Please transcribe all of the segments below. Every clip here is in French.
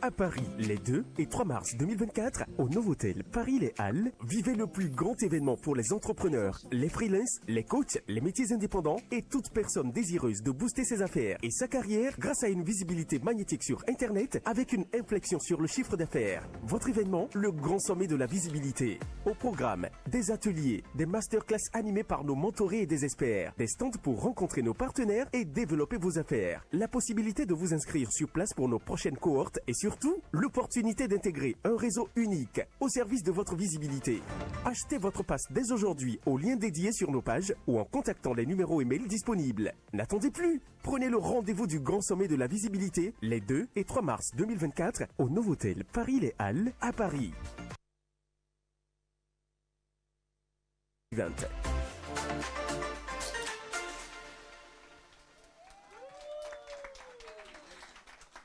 à Paris les 2 et 3 mars 2024 au Novotel Paris-Les Halles. Vivez le plus grand événement pour les entrepreneurs, les freelances, les coachs, les métiers indépendants et toute personne désireuse de booster ses affaires et sa carrière grâce à une visibilité magnétique sur Internet avec une inflexion sur le chiffre d'affaires. Votre événement, le grand sommet de la visibilité. Au programme, des ateliers, des masterclass animés par nos mentorés et des experts, des stands pour rencontrer nos partenaires et développer vos affaires, la possibilité de vous inscrire sur place pour nos prochaines cohortes et surtout, l'opportunité d'intégrer un réseau unique au service de votre visibilité. Achetez votre passe dès aujourd'hui au lien dédié sur nos pages ou en contactant les numéros et mails disponibles. N'attendez plus, prenez le rendez-vous du grand sommet de la visibilité les 2 et 3 mars 2024 au Novotel Paris-Les Halles à Paris.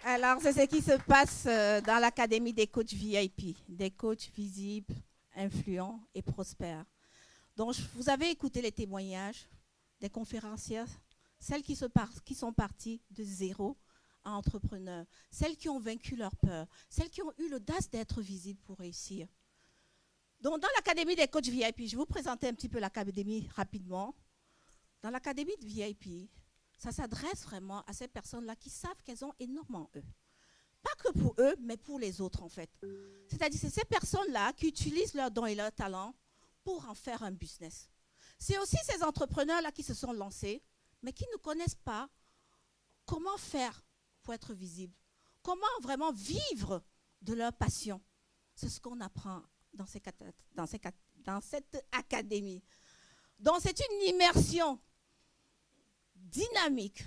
Alors, c'est ce qui se passe dans l'Académie des coachs VIP, des coachs visibles, influents et prospères. Donc, vous avez écouté les témoignages des conférencières, celles qui sont parties de zéro à entrepreneurs, celles qui ont vaincu leur peur, celles qui ont eu l'audace d'être visibles pour réussir. Donc, dans l'Académie des coachs VIP, je vais vous présenter un petit peu l'Académie rapidement. Dans l'Académie de VIP, ça s'adresse vraiment à ces personnes-là qui savent qu'elles ont énormément eux. Pas que pour eux, mais pour les autres en fait. C'est-à-dire c'est ces personnes-là qui utilisent leurs dons et leurs talents pour en faire un business. C'est aussi ces entrepreneurs-là qui se sont lancés, mais qui ne connaissent pas comment faire pour être visibles, comment vraiment vivre de leur passion. C'est ce qu'on apprend dans cette académie. Donc c'est une immersion dynamique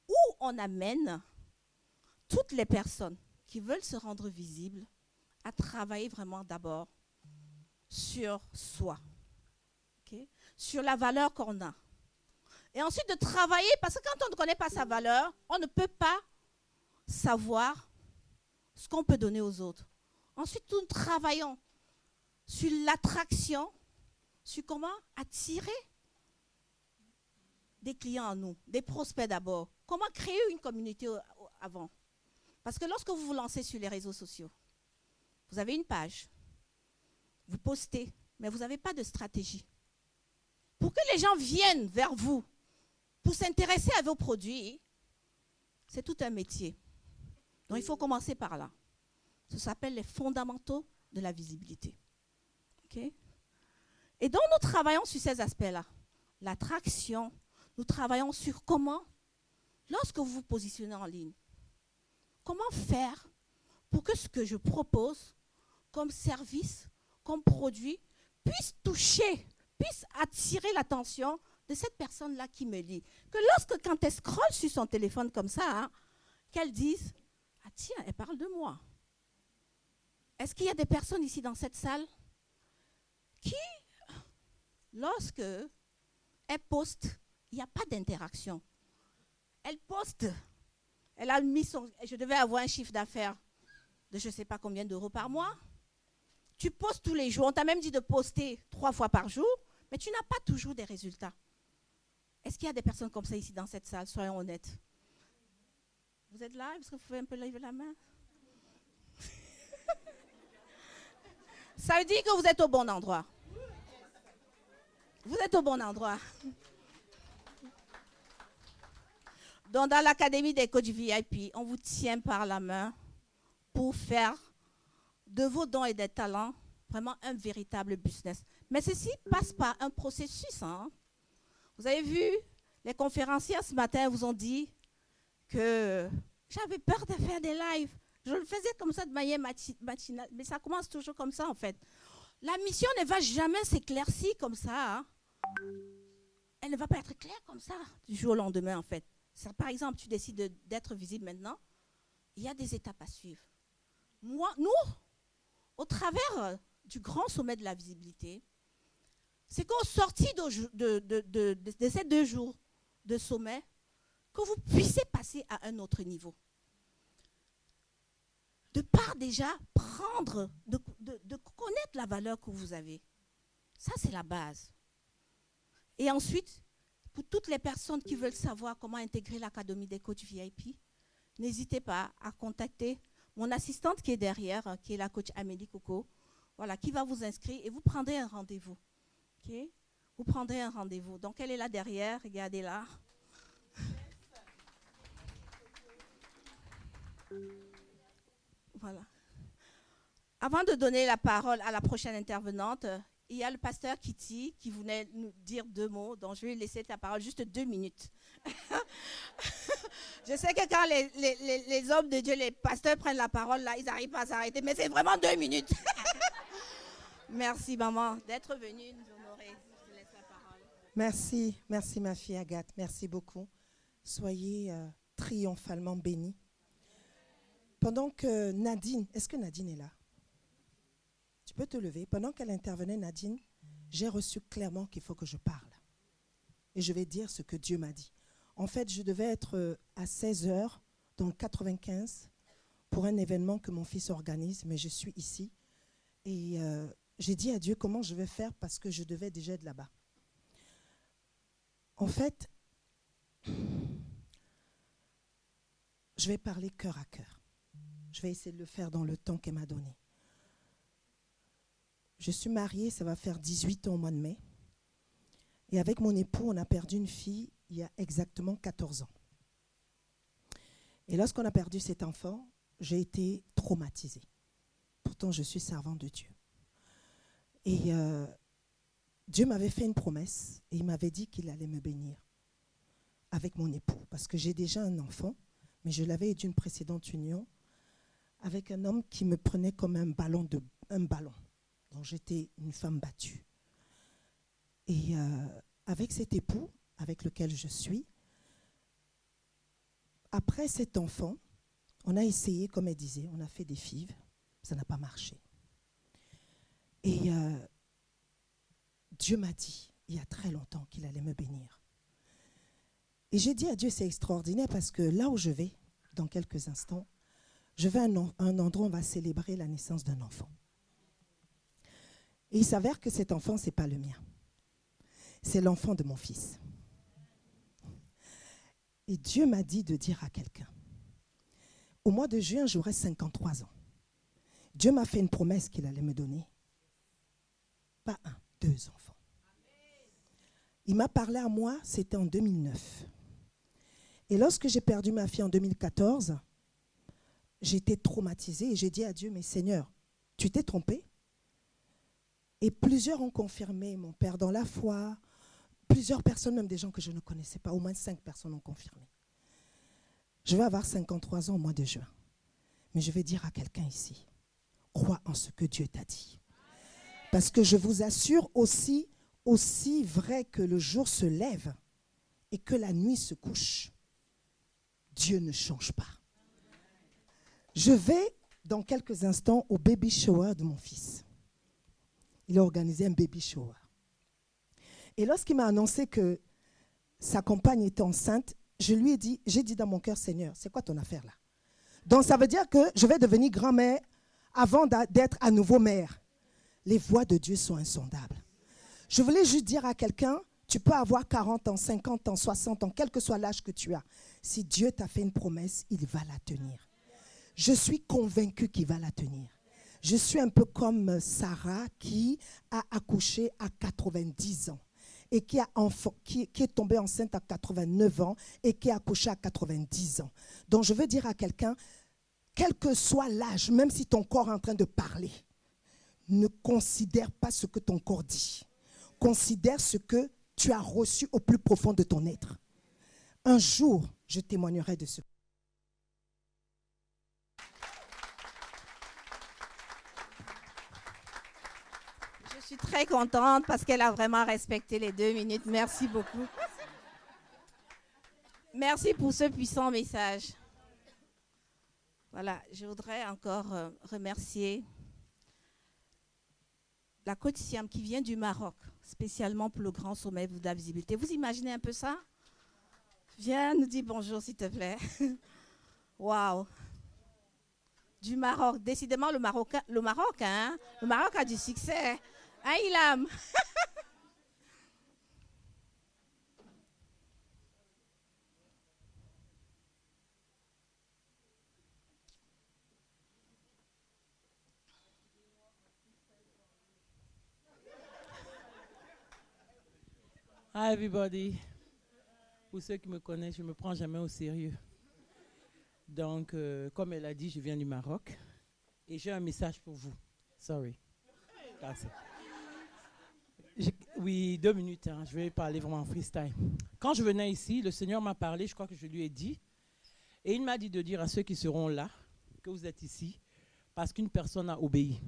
où on amène toutes les personnes qui veulent se rendre visibles à travailler vraiment d'abord sur soi, okay? Sur la valeur qu'on a. Et ensuite de travailler, parce que quand on ne connaît pas sa valeur, on ne peut pas savoir ce qu'on peut donner aux autres. Ensuite, nous travaillons sur l'attraction, sur comment attirer des clients à nous, des prospects d'abord. Comment créer une communauté avant. Parce que lorsque vous vous lancez sur les réseaux sociaux, vous avez une page, vous postez, mais vous n'avez pas de stratégie. Pour que les gens viennent vers vous, pour s'intéresser à vos produits, c'est tout un métier. Donc il faut commencer par là. Ça s'appelle les fondamentaux de la visibilité. Okay? Et donc nous travaillons sur ces aspects-là. L'attraction, nous travaillons sur comment, lorsque vous vous positionnez en ligne, comment faire pour que ce que je propose comme service, comme produit, puisse toucher, puisse attirer l'attention de cette personne-là qui me lit. Que lorsque, quand elle scrolle sur son téléphone comme ça, hein, qu'elle dise « Ah tiens, elle parle de moi ». Est-ce qu'il y a des personnes ici dans cette salle qui, lorsque elle poste, il n'y a pas d'interaction. Elle poste, elle a mis son... Je devais avoir un chiffre d'affaires de je ne sais pas combien d'euros par mois. Tu postes tous les jours. On t'a même dit de poster 3 fois par jour, mais tu n'as pas toujours des résultats. Est-ce qu'il y a des personnes comme ça ici dans cette salle? Soyons honnêtes. Vous êtes là? Est-ce que vous pouvez un peu lever la main? Ça veut dire que vous êtes au bon endroit. Vous êtes au bon endroit. Donc, dans l'Académie des coachs VIP, on vous tient par la main pour faire de vos dons et des talents vraiment un véritable business. Mais ceci passe par un processus. Hein. Vous avez vu, les conférencières ce matin vous ont dit que j'avais peur de faire des lives. Je le faisais comme ça de manière matinale, mais ça commence toujours comme ça en fait. La mission ne va jamais s'éclaircir comme ça. Hein. Elle ne va pas être claire comme ça du jour au lendemain en fait. Par exemple, tu décides d'être visible maintenant, il y a des étapes à suivre. Nous, au travers du grand sommet de la visibilité, c'est qu'au sorti de ces 2 jours de sommet, que vous puissiez passer à un autre niveau. De part déjà prendre, de connaître la valeur que vous avez. Ça, c'est la base. Et ensuite, pour toutes les personnes qui veulent savoir comment intégrer l'Académie des coachs VIP, n'hésitez pas à contacter mon assistante qui est derrière, qui est la coach Amélie Coco, voilà, qui va vous inscrire et vous prendrez un rendez-vous. Okay? Vous prendrez un rendez-vous. Donc, elle est là derrière, regardez là. Voilà. Avant de donner la parole à la prochaine intervenante, il y a le pasteur Kitty qui voulait nous dire 2 mots, donc je vais lui laisser la parole juste 2 minutes. Je sais que quand les hommes de Dieu, les pasteurs prennent la parole, là, ils n'arrivent pas à s'arrêter, mais c'est vraiment 2 minutes. Merci, maman, d'être venue nous honorer. Je te laisse la parole. Merci, merci ma fille Agathe, merci beaucoup. Soyez triomphalement bénis. Pendant que Nadine, est-ce que Nadine est là? Tu peux te lever. Pendant qu'elle intervenait, Nadine, j'ai reçu clairement qu'il faut que je parle. Et je vais dire ce que Dieu m'a dit. En fait, je devais être à 16h dans le 95 pour un événement que mon fils organise, mais je suis ici. Et j'ai dit à Dieu comment je vais faire parce que je devais déjà être là-bas. En fait, je vais parler cœur à cœur. Je vais essayer de le faire dans le temps qu'elle m'a donné. Je suis mariée, ça va faire 18 ans au mois de mai. Et avec mon époux, on a perdu une fille il y a exactement 14 ans. Et lorsqu'on a perdu cet enfant, j'ai été traumatisée. Pourtant, je suis servante de Dieu. Et Dieu m'avait fait une promesse et il m'avait dit qu'il allait me bénir avec mon époux. Parce que j'ai déjà un enfant, mais je l'avais eu d'une précédente union avec un homme qui me prenait comme un ballon. Donc j'étais une femme battue. Et avec cet époux avec lequel je suis, après cet enfant, on a essayé, comme elle disait, on a fait des fives, ça n'a pas marché. Et Dieu m'a dit, il y a très longtemps, qu'il allait me bénir. Et j'ai dit à Dieu, c'est extraordinaire parce que là où je vais, dans quelques instants, je vais à un endroit où on va célébrer la naissance d'un enfant. Et il s'avère que cet enfant, ce n'est pas le mien. C'est l'enfant de mon fils. Et Dieu m'a dit de dire à quelqu'un, au mois de juin, j'aurai 53 ans. Dieu m'a fait une promesse qu'il allait me donner. Pas 1, 2 enfants. Il m'a parlé à moi, c'était en 2009. Et lorsque j'ai perdu ma fille en 2014, j'étais traumatisée et j'ai dit à Dieu, mais Seigneur, tu t'es trompé? Et plusieurs ont confirmé mon père dans la foi. Plusieurs personnes, même des gens que je ne connaissais pas, au moins 5 personnes ont confirmé. Je vais avoir 53 ans au mois de juin. Mais je vais dire à quelqu'un ici, crois en ce que Dieu t'a dit. Parce que je vous assure aussi vrai que le jour se lève et que la nuit se couche, Dieu ne change pas. Je vais dans quelques instants au baby shower de mon fils. Il a organisé un baby shower. Et lorsqu'il m'a annoncé que sa compagne était enceinte, j'ai dit dans mon cœur, Seigneur, c'est quoi ton affaire là? Donc ça veut dire que je vais devenir grand-mère avant d'être à nouveau mère. Les voies de Dieu sont insondables. Je voulais juste dire à quelqu'un, tu peux avoir 40 ans, 50 ans, 60 ans, quel que soit l'âge que tu as. Si Dieu t'a fait une promesse, il va la tenir. Je suis convaincue qu'il va la tenir. Je suis un peu comme Sarah qui a accouché à 90 ans. Et qui est tombée enceinte à 89 ans et qui a accouché à 90 ans. Donc je veux dire à quelqu'un, quel que soit l'âge, même si ton corps est en train de parler, ne considère pas ce que ton corps dit. Considère ce que tu as reçu au plus profond de ton être. Un jour, je témoignerai de ce. Je suis très contente parce qu'elle a vraiment respecté les 2 minutes. Merci beaucoup. Merci pour ce puissant message. Voilà, je voudrais encore remercier la coach Siam qui vient du Maroc, spécialement pour le grand sommet de la visibilité. Vous imaginez un peu ça? Viens nous dire bonjour, s'il te plaît. Waouh! Du Maroc. Décidément, le Maroc a du succès. Hein, Ilham? Hi everybody. Pour ceux qui me connaissent, je ne me prends jamais au sérieux. Donc, comme elle a dit, je viens du Maroc. Et j'ai un message pour vous. Sorry. Oui, 2 minutes. Hein, je vais parler vraiment en freestyle. Quand je venais ici, le Seigneur m'a parlé, je crois que je lui ai dit. Et il m'a dit de dire à ceux qui seront là que vous êtes ici parce qu'une personne a obéi.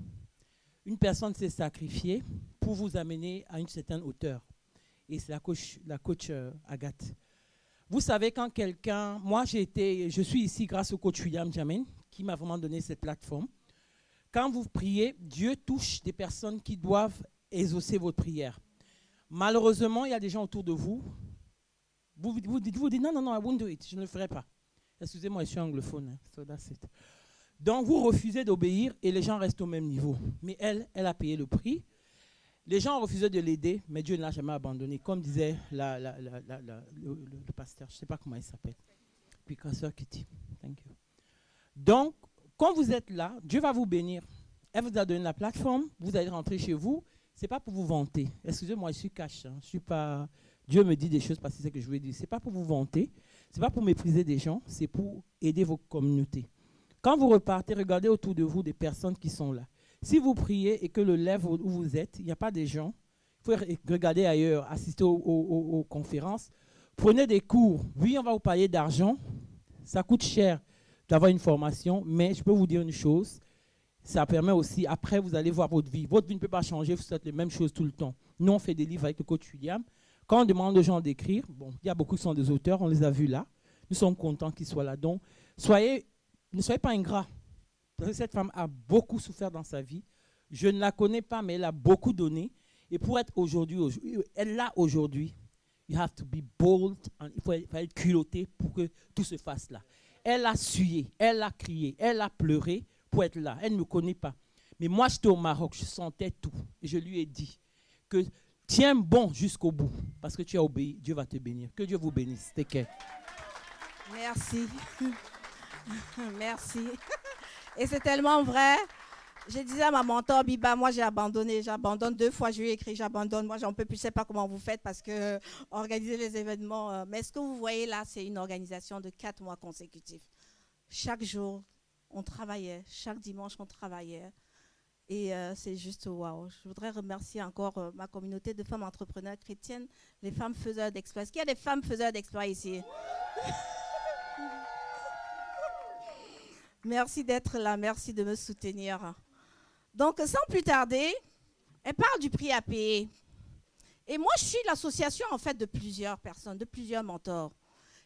Une personne s'est sacrifiée pour vous amener à une certaine hauteur. Et c'est la coach Agathe. Vous savez, quand quelqu'un... Moi, je suis ici grâce au coach William Jamen, qui m'a vraiment donné cette plateforme. Quand vous priez, Dieu touche des personnes qui doivent exaucer votre prière. Malheureusement, il y a des gens autour de vous. Vous dites non, I won't do it, je ne le ferai pas. Excusez-moi, je suis anglophone. Hein, so that's it. Donc, vous refusez d'obéir et les gens restent au même niveau. Mais elle a payé le prix. Les gens ont refusé de l'aider, mais Dieu ne l'a jamais abandonné. Comme disait le pasteur, je ne sais pas comment il s'appelle. Puis Pasteur Kitty. Thank you. Donc, quand vous êtes là, Dieu va vous bénir. Elle vous a donné la plateforme, vous allez rentrer chez vous. Ce n'est pas pour vous vanter. Excusez-moi, je suis cash. Hein. Je suis pas... Dieu me dit des choses parce que c'est ce que je veux dire. Ce n'est pas pour vous vanter. Ce n'est pas pour mépriser des gens. C'est pour aider vos communautés. Quand vous repartez, regardez autour de vous des personnes qui sont là. Si vous priez et que le lève où vous êtes, il n'y a pas des gens, il faut regarder ailleurs, assister aux conférences. Prenez des cours. Oui, on va vous parler d'argent. Ça coûte cher d'avoir une formation, mais je peux vous dire une chose. Ça permet aussi, après, vous allez voir votre vie. Votre vie ne peut pas changer, vous faites les mêmes choses tout le temps. Nous, on fait des livres avec le coach William. Quand on demande aux gens d'écrire, bon, il y a beaucoup qui sont des auteurs, on les a vus là. Nous sommes contents qu'ils soient là. Donc, ne soyez pas ingrats. Parce que cette femme a beaucoup souffert dans sa vie. Je ne la connais pas, mais elle a beaucoup donné. Et pour être elle l'a aujourd'hui. You have to be bold. Il faut être culotté pour que tout se fasse là. Elle a sué, elle a crié, elle a pleuré pour être là. Elle ne me connaît pas. Mais moi, j'étais au Maroc, je sentais tout. Et je lui ai dit que tiens bon jusqu'au bout. Parce que tu as obéi, Dieu va te bénir. Que Dieu vous bénisse. Take care. Merci. Merci. Et c'est tellement vrai. Je disais à ma mentor, Biba, moi j'ai abandonné. J'abandonne 2 fois, je lui ai écrit, j'abandonne. Moi, j'en peux plus, je ne sais pas comment vous faites parce que organiser les événements. Mais ce que vous voyez là, c'est une organisation de 4 mois consécutifs. Chaque jour, on travaillait. Chaque dimanche, on travaillait. Et c'est juste waouh. Je voudrais remercier encore ma communauté de femmes entrepreneurs chrétiennes, les femmes faiseurs d'exploits. Est-ce qu'il y a des femmes faiseurs d'exploits ici? Merci d'être là, merci de me soutenir. Donc, sans plus tarder, elle parle du prix à payer. Et moi, je suis l'association, en fait, de plusieurs personnes, de plusieurs mentors.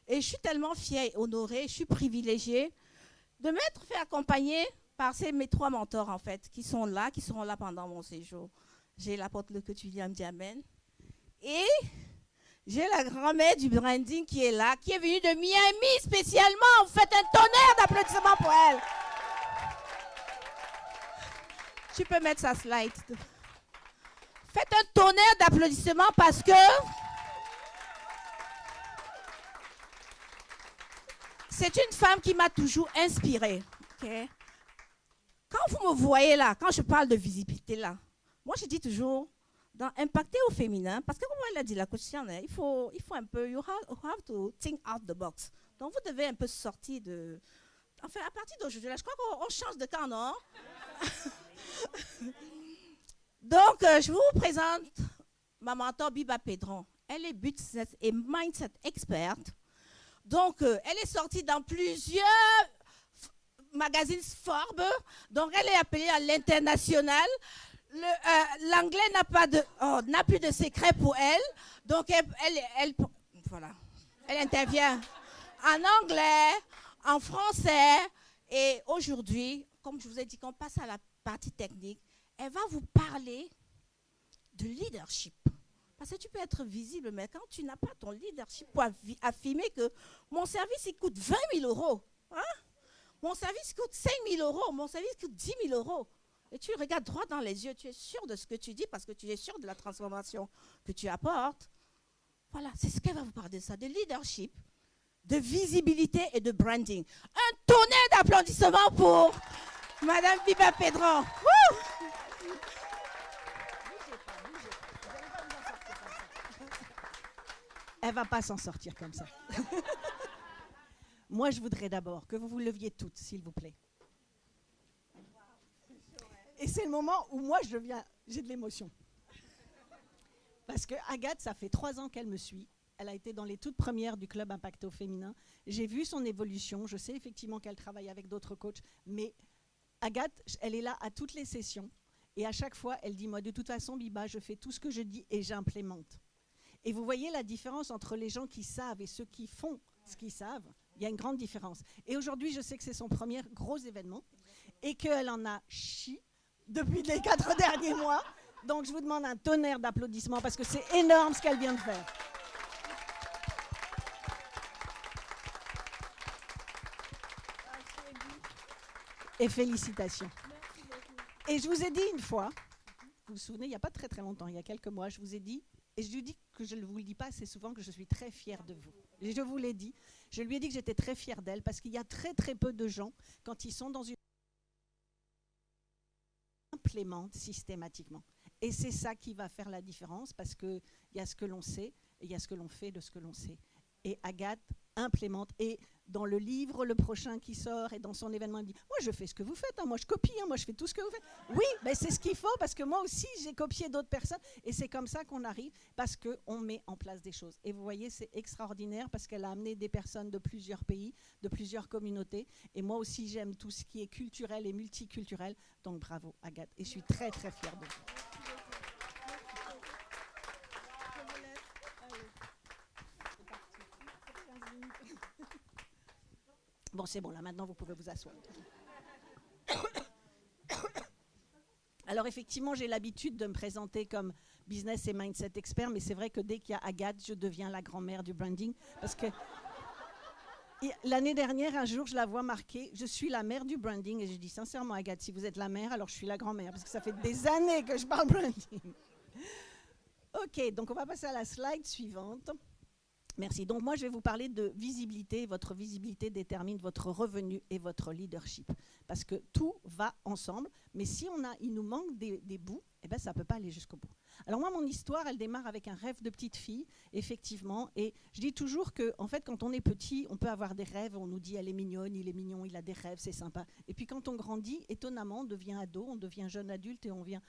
Et je suis tellement fière et honorée, je suis privilégiée de m'être fait accompagner par mes 3 mentors, en fait, qui seront là pendant mon séjour. J'ai l'apôtre le coach William Jamen et j'ai la grand-mère du branding qui est là, qui est venue de Miami spécialement. Faites un tonnerre d'applaudissements pour elle. Tu peux mettre sa slide. Faites un tonnerre d'applaudissements parce que c'est une femme qui m'a toujours inspirée. Okay? Quand vous me voyez là, quand je parle de visibilité là, moi je dis toujours impacter au féminin, parce que comme elle a dit, la coach, il faut un peu, you have to think out the box. Donc vous devez un peu sortir de... Enfin, à partir d'aujourd'hui, là, je crois qu'on change de camp, non? Donc, je vous présente ma mentor Biba Pedron. Elle est business et mindset experte. Donc, elle est sortie dans plusieurs magazines Forbes. Donc, elle est appelée à l'international. L'anglais n'a plus de secret pour elle. Donc, voilà. Elle intervient en anglais, en français. Et aujourd'hui, comme je vous ai dit, qu'on passe à la partie technique, elle va vous parler de leadership. Parce que tu peux être visible, mais quand tu n'as pas ton leadership pour affirmer que mon service, il coûte 20 000 €. Hein? Mon service coûte 5 000 €. Mon service coûte 10 000 €. Et tu regardes droit dans les yeux. Tu es sûr de ce que tu dis parce que tu es sûr de la transformation que tu apportes. Voilà, c'est ce qu'elle va vous parler de ça, de leadership, de visibilité et de branding. Un tonnerre d'applaudissements pour Madame Biba Pedron. Elle ne va pas s'en sortir comme ça. Moi, je voudrais d'abord que vous vous leviez toutes, s'il vous plaît. Et c'est le moment où moi, j'ai de l'émotion. Parce que Agathe, ça fait 3 ans qu'elle me suit. Elle a été dans les toutes premières du Club Impacto Féminin. J'ai vu son évolution. Je sais effectivement qu'elle travaille avec d'autres coachs. Mais Agathe, elle est là à toutes les sessions. Et à chaque fois, elle dit, moi, de toute façon, Biba, je fais tout ce que je dis et j'implémente. Et vous voyez la différence entre les gens qui savent et ceux qui font ce qu'ils savent. Il y a une grande différence. Et aujourd'hui, je sais que c'est son premier gros événement et qu'elle en a chi depuis les 4 derniers mois. Donc, je vous demande un tonnerre d'applaudissements parce que c'est énorme ce qu'elle vient de faire. Et félicitations. Et je vous ai dit une fois, vous vous souvenez, il n'y a pas très très longtemps, il y a quelques mois, je vous ai dit, et je lui dis que je ne vous le dis pas assez souvent, que je suis très fière de vous. Et je vous l'ai dit, je lui ai dit que j'étais très fière d'elle, parce qu'il y a très très peu de gens, quand ils sont dans une... implémentent systématiquement. Et c'est ça qui va faire la différence, parce qu'il y a ce que l'on sait, et il y a ce que l'on fait de ce que l'on sait. Et Agathe implémente. Et dans le livre, le prochain qui sort, et dans son événement, elle dit « Moi, je fais ce que vous faites, hein, moi, je copie, hein, moi, je fais tout ce que vous faites. » Oui, mais c'est ce qu'il faut, parce que moi aussi, j'ai copié d'autres personnes. Et c'est comme ça qu'on arrive, parce qu'on met en place des choses. Et vous voyez, c'est extraordinaire, parce qu'elle a amené des personnes de plusieurs pays, de plusieurs communautés. Et moi aussi, j'aime tout ce qui est culturel et multiculturel. Donc, bravo, Agathe. Et je suis très, très fière de vous. Bon, c'est bon, là, maintenant, vous pouvez vous asseoir. Alors, effectivement, j'ai l'habitude de me présenter comme business et mindset expert, mais c'est vrai que dès qu'il y a Agathe, je deviens la grand-mère du branding. Parce que l'année dernière, un jour, je la vois marquée « Je suis la mère du branding ». Et je dis sincèrement, Agathe, si vous êtes la mère, alors je suis la grand-mère, parce que ça fait des années que je parle branding. OK, donc on va passer à la slide suivante. Merci. Donc moi, je vais vous parler de visibilité. Votre visibilité détermine votre revenu et votre leadership. Parce que tout va ensemble. Mais si il nous manque des bouts, eh ben, ça ne peut pas aller jusqu'au bout. Alors moi, mon histoire, elle démarre avec un rêve de petite fille, effectivement. Et je dis toujours que, en fait, quand on est petit, on peut avoir des rêves. On nous dit, elle est mignonne, il est mignon, il a des rêves, c'est sympa. Et puis quand on grandit, étonnamment, on devient ado, on devient jeune adulte et on devient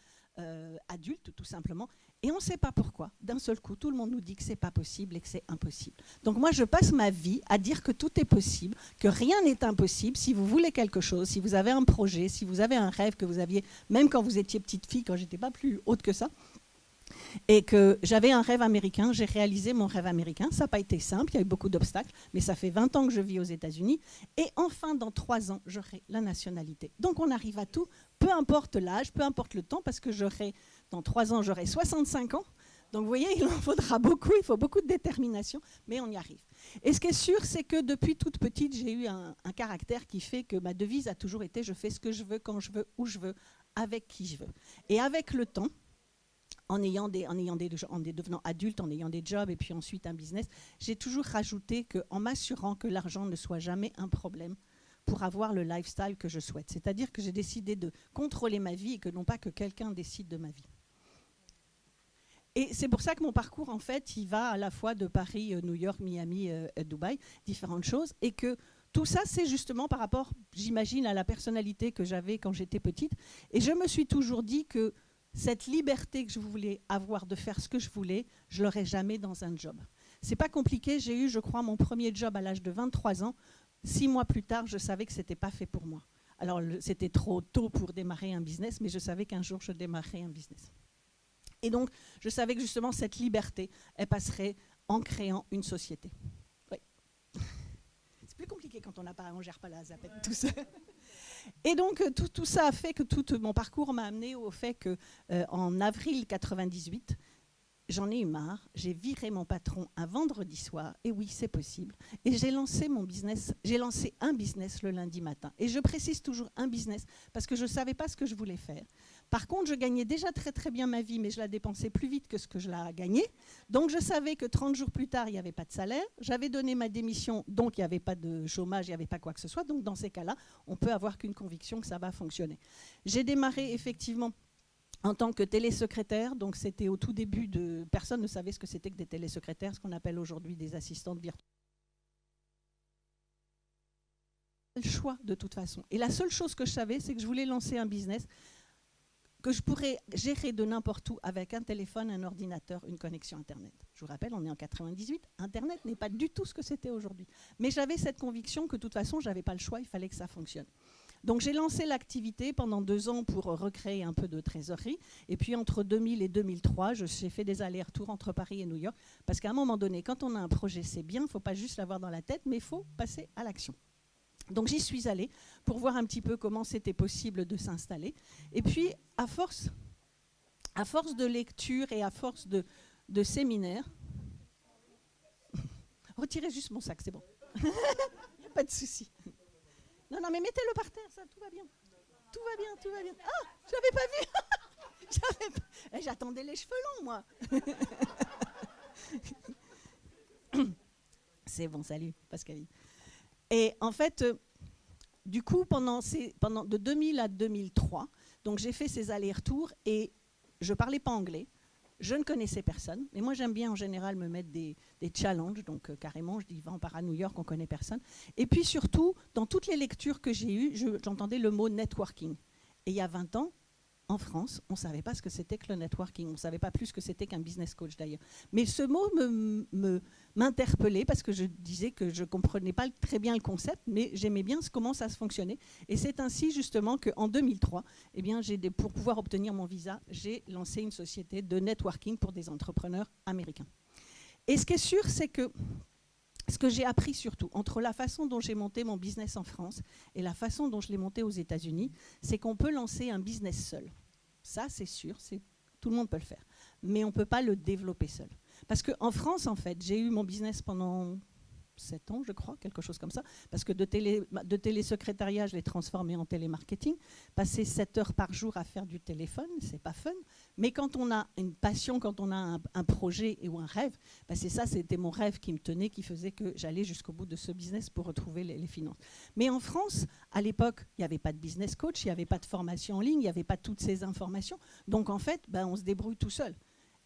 adulte, tout simplement. Et on ne sait pas pourquoi. D'un seul coup, tout le monde nous dit que ce n'est pas possible et que c'est impossible. Donc moi, je passe ma vie à dire que tout est possible, que rien n'est impossible. Si vous voulez quelque chose, si vous avez un projet, si vous avez un rêve que vous aviez, même quand vous étiez petite fille, quand j'étais pas plus haute que ça, et que j'avais un rêve américain, j'ai réalisé mon rêve américain. Ça n'a pas été simple, il y a eu beaucoup d'obstacles, mais ça fait 20 ans que je vis aux États-Unis. Et enfin, dans 3 ans, j'aurai la nationalité. Donc on arrive à tout, peu importe l'âge, peu importe le temps, parce que dans 3 ans, j'aurai 65 ans. Donc vous voyez, il en faudra beaucoup, il faut beaucoup de détermination, mais on y arrive. Et ce qui est sûr, c'est que depuis toute petite, j'ai eu un caractère qui fait que ma devise a toujours été « je fais ce que je veux, quand je veux, où je veux, avec qui je veux ». Et avec le temps, en devenant adulte, en ayant des jobs et puis ensuite un business, j'ai toujours rajouté qu'en m'assurant que l'argent ne soit jamais un problème pour avoir le lifestyle que je souhaite. C'est-à-dire que j'ai décidé de contrôler ma vie et que non pas que quelqu'un décide de ma vie. Et c'est pour ça que mon parcours, en fait, il va à la fois de Paris, New York, Miami, Dubaï, différentes choses, et que tout ça, c'est justement par rapport, j'imagine, à la personnalité que j'avais quand j'étais petite. Et je me suis toujours dit que cette liberté que je voulais avoir de faire ce que je voulais, je ne l'aurais jamais dans un job. C'est pas compliqué, j'ai eu, je crois, mon premier job à l'âge de 23 ans. 6 mois plus tard, je savais que ce n'était pas fait pour moi. Alors, c'était trop tôt pour démarrer un business, mais je savais qu'un jour, je démarrerais un business. Et donc, je savais que justement, cette liberté, elle passerait en créant une société. Oui. C'est plus compliqué quand on ne gère pas la zapette tout seul. Et donc, tout ça a fait que tout mon parcours m'a amené au fait qu'en avril 98, j'en ai eu marre, j'ai viré mon patron un vendredi soir, et oui, c'est possible. Et j'ai lancé un business le lundi matin. Et je précise toujours un business, parce que je ne savais pas ce que je voulais faire. Par contre, je gagnais déjà très très bien ma vie, mais je la dépensais plus vite que ce que je la gagnais. Donc je savais que 30 jours plus tard, il n'y avait pas de salaire. J'avais donné ma démission, donc il n'y avait pas de chômage, il n'y avait pas quoi que ce soit. Donc dans ces cas-là, on peut avoir qu'une conviction que ça va fonctionner. J'ai démarré effectivement en tant que télésecrétaire. Donc c'était au tout début de... Personne ne savait ce que c'était que des télésecrétaires, ce qu'on appelle aujourd'hui des assistantes virtuelles. Le choix de toute façon. Et la seule chose que je savais, c'est que je voulais lancer un business que je pourrais gérer de n'importe où avec un téléphone, un ordinateur, une connexion Internet. Je vous rappelle, on est en 98, Internet n'est pas du tout ce que c'était aujourd'hui. Mais j'avais cette conviction que de toute façon, je n'avais pas le choix, il fallait que ça fonctionne. Donc j'ai lancé l'activité pendant 2 ans pour recréer un peu de trésorerie. Et puis entre 2000 et 2003, j'ai fait des allers-retours entre Paris et New York. Parce qu'à un moment donné, quand on a un projet, c'est bien, il ne faut pas juste l'avoir dans la tête, mais il faut passer à l'action. Donc j'y suis allée pour voir un petit peu comment c'était possible de s'installer. Et puis, à force de lecture et à force de séminaires... Retirez juste mon sac, c'est bon. Il n'y a pas de souci. Non, mais mettez-le par terre, ça, tout va bien. Tout va bien, tout va bien. Ah, je n'avais pas vu. J'attendais les cheveux longs, moi. C'est bon, salut, Pascaline. Et en fait, du coup, de 2000 à 2003, donc j'ai fait ces allers-retours et je ne parlais pas anglais. Je ne connaissais personne, mais moi j'aime bien en général me mettre des challenges, donc carrément je dis on part à New York, on ne connaît personne. Et puis surtout, dans toutes les lectures que j'ai eues, j'entendais le mot networking. Et il y a 20 ans, en France, on ne savait pas ce que c'était que le networking, on ne savait pas plus ce que c'était qu'un business coach d'ailleurs. Mais ce mot m'interpellait parce que je disais que je ne comprenais pas très bien le concept, mais j'aimais bien comment ça se fonctionnait. Et c'est ainsi justement qu'en 2003, eh bien, pour pouvoir obtenir mon visa, j'ai lancé une société de networking pour des entrepreneurs américains. Et ce qui est sûr, c'est que ce que j'ai appris surtout, entre la façon dont j'ai monté mon business en France et la façon dont je l'ai monté aux États-Unis, c'est qu'on peut lancer un business seul. Ça, c'est sûr, tout le monde peut le faire. Mais on ne peut pas le développer seul. Parce qu'en France, en fait, j'ai eu mon business pendant 7 ans, je crois, quelque chose comme ça, parce que de télésecrétariat, je l'ai transformé en télémarketing. Passer 7 heures par jour à faire du téléphone, c'est pas fun. Mais quand on a une passion, quand on a un projet ou un rêve, bah c'était mon rêve qui me tenait, qui faisait que j'allais jusqu'au bout de ce business pour retrouver les finances. Mais en France, à l'époque, il n'y avait pas de business coach, il n'y avait pas de formation en ligne, il n'y avait pas toutes ces informations. Donc en fait, on se débrouille tout seul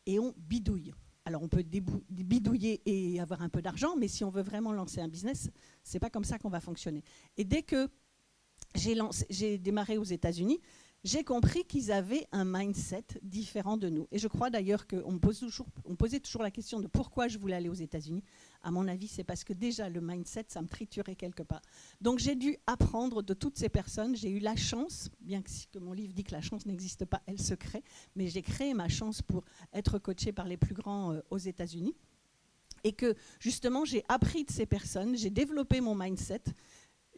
et on bidouille. Alors, on peut bidouiller et avoir un peu d'argent, mais si on veut vraiment lancer un business, ce n'est pas comme ça qu'on va fonctionner. Et dès que j'ai démarré aux États-Unis, j'ai compris qu'ils avaient un mindset différent de nous. Et je crois d'ailleurs qu'on me posait toujours la question de pourquoi je voulais aller aux États-Unis. À mon avis, c'est parce que déjà, le mindset, ça me triturait quelque part. Donc, j'ai dû apprendre de toutes ces personnes. J'ai eu la chance, bien que mon livre dit que la chance n'existe pas, elle se crée, mais j'ai créé ma chance pour être coachée par les plus grands aux États-Unis. Et que, justement, j'ai appris de ces personnes, j'ai développé mon mindset.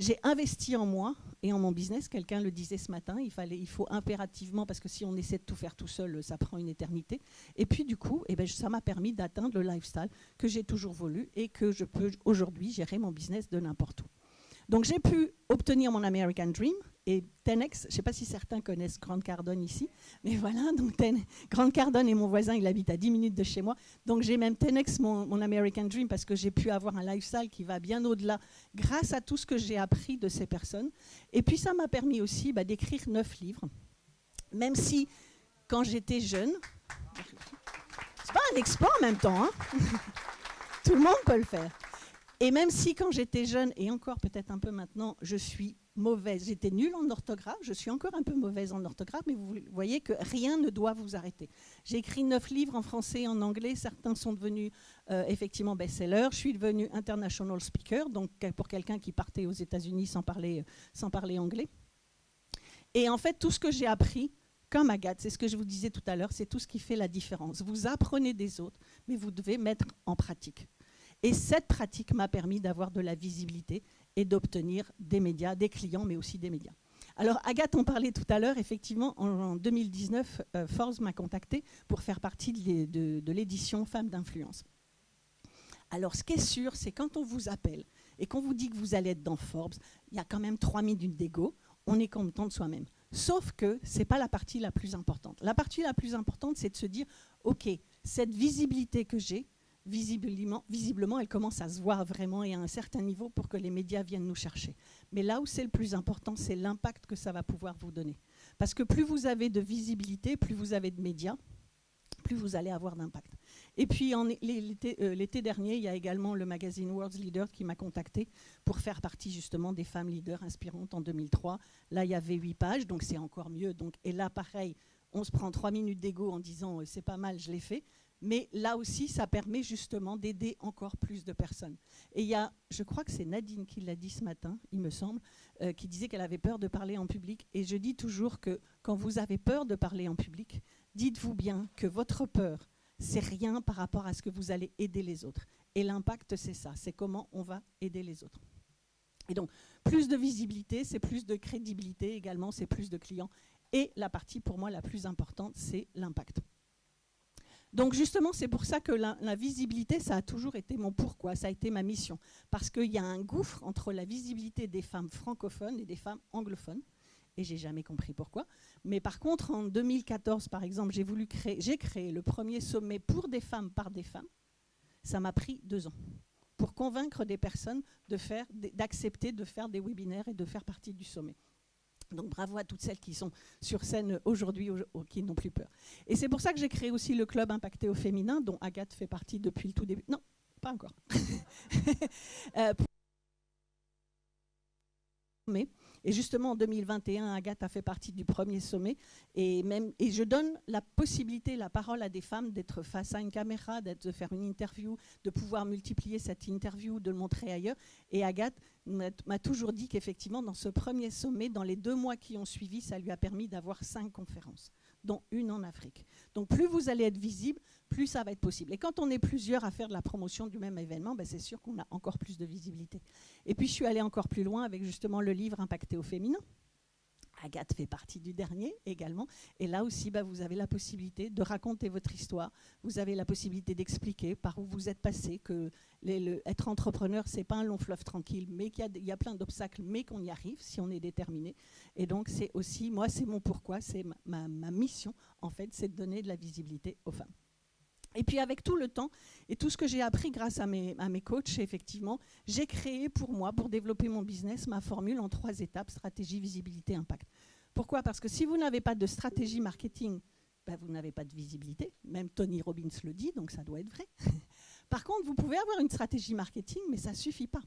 J'ai investi en moi et en mon business. Quelqu'un le disait ce matin, il faut impérativement, parce que si on essaie de tout faire tout seul, ça prend une éternité. Et puis du coup, ça m'a permis d'atteindre le lifestyle que j'ai toujours voulu et que je peux aujourd'hui gérer mon business de n'importe où. Donc j'ai pu obtenir mon American Dream et 10X, je ne sais pas si certains connaissent Grant Cardone ici, mais voilà, donc Grant Cardone est mon voisin, il habite à 10 minutes de chez moi, donc j'ai même 10X mon American Dream parce que j'ai pu avoir un lifestyle qui va bien au-delà grâce à tout ce que j'ai appris de ces personnes. Et puis ça m'a permis aussi d'écrire 9 livres, même si quand j'étais jeune, c'est pas un exploit en même temps, hein. Tout le monde peut le faire. Et même si quand j'étais jeune, et encore peut-être un peu maintenant, je suis mauvaise, j'étais nulle en orthographe, je suis encore un peu mauvaise en orthographe, mais vous voyez que rien ne doit vous arrêter. J'ai écrit 9 livres en français et en anglais, certains sont devenus effectivement best-sellers, je suis devenue international speaker, donc pour quelqu'un qui partait aux États-Unis sans parler anglais. Et en fait, tout ce que j'ai appris, comme Agathe, c'est ce que je vous disais tout à l'heure, c'est tout ce qui fait la différence. Vous apprenez des autres, mais vous devez mettre en pratique. Et cette pratique m'a permis d'avoir de la visibilité et d'obtenir des médias, des clients, mais aussi des médias. Alors, Agathe en parlait tout à l'heure. Effectivement, en 2019, Forbes m'a contactée pour faire partie de l'édition Femmes d'influence. Alors, ce qui est sûr, c'est quand on vous appelle et qu'on vous dit que vous allez être dans Forbes, il y a quand même 3 minutes d'ego. On est content de soi-même. Sauf que ce n'est pas la partie la plus importante. La partie la plus importante, c'est de se dire, OK, cette visibilité que j'ai visiblement, elle commence à se voir vraiment et à un certain niveau pour que les médias viennent nous chercher. Mais là où c'est le plus important, c'est l'impact que ça va pouvoir vous donner. Parce que plus vous avez de visibilité, plus vous avez de médias, plus vous allez avoir d'impact. Et puis l'été dernier, il y a également le magazine World Leader qui m'a contacté pour faire partie justement des femmes leaders inspirantes en 2003. Là, il y avait 8 pages, donc c'est encore mieux. Et là, pareil, on se prend 3 minutes d'ego en disant c'est pas mal, je l'ai fait. Mais là aussi, ça permet justement d'aider encore plus de personnes. Et il y a, je crois que c'est Nadine qui l'a dit ce matin, il me semble, qui disait qu'elle avait peur de parler en public. Et je dis toujours que quand vous avez peur de parler en public, dites-vous bien que votre peur, c'est rien par rapport à ce que vous allez aider les autres. Et l'impact, c'est ça, c'est comment on va aider les autres. Et donc, plus de visibilité, c'est plus de crédibilité également, c'est plus de clients. Et la partie, pour moi, la plus importante, c'est l'impact. Donc justement, c'est pour ça que la visibilité, ça a toujours été mon pourquoi, ça a été ma mission. Parce qu'il y a un gouffre entre la visibilité des femmes francophones et des femmes anglophones. Et j'ai jamais compris pourquoi. Mais par contre, en 2014, par exemple, j'ai créé le premier sommet pour des femmes par des femmes. Ça m'a pris 2 ans pour convaincre des personnes d'accepter de faire des webinaires et de faire partie du sommet. Donc bravo à toutes celles qui sont sur scène aujourd'hui, qui n'ont plus peur. Et c'est pour ça que j'ai créé aussi le club Impacté au féminin, dont Agathe fait partie depuis le tout début. Non, pas encore. Et justement, en 2021, Agathe a fait partie du premier sommet. Et je donne la possibilité, la parole à des femmes d'être face à une caméra, de faire une interview, de pouvoir multiplier cette interview, de le montrer ailleurs. Et Agathe m'a toujours dit qu'effectivement, dans ce premier sommet, dans les 2 mois qui ont suivi, ça lui a permis d'avoir 5 conférences, dont une en Afrique. Donc plus vous allez être visible, plus ça va être possible. Et quand on est plusieurs à faire de la promotion du même événement, ben c'est sûr qu'on a encore plus de visibilité. Et puis je suis allée encore plus loin avec justement le livre Impacté au féminin. Agathe fait partie du dernier également. Et là aussi, vous avez la possibilité de raconter votre histoire. Vous avez la possibilité d'expliquer par où vous êtes passé, que être entrepreneur, ce n'est pas un long fleuve tranquille, mais qu'il y a plein d'obstacles, mais qu'on y arrive si on est déterminé. Et donc, c'est aussi, moi, c'est mon pourquoi, c'est ma mission, en fait, c'est de donner de la visibilité aux femmes. Et puis avec tout le temps et tout ce que j'ai appris grâce à mes coachs, effectivement, j'ai créé pour moi, pour développer mon business, ma formule en 3 étapes, stratégie, visibilité, impact. Pourquoi ? Parce que si vous n'avez pas de stratégie marketing, vous n'avez pas de visibilité. Même Tony Robbins le dit, donc ça doit être vrai. Par contre, vous pouvez avoir une stratégie marketing, mais ça ne suffit pas.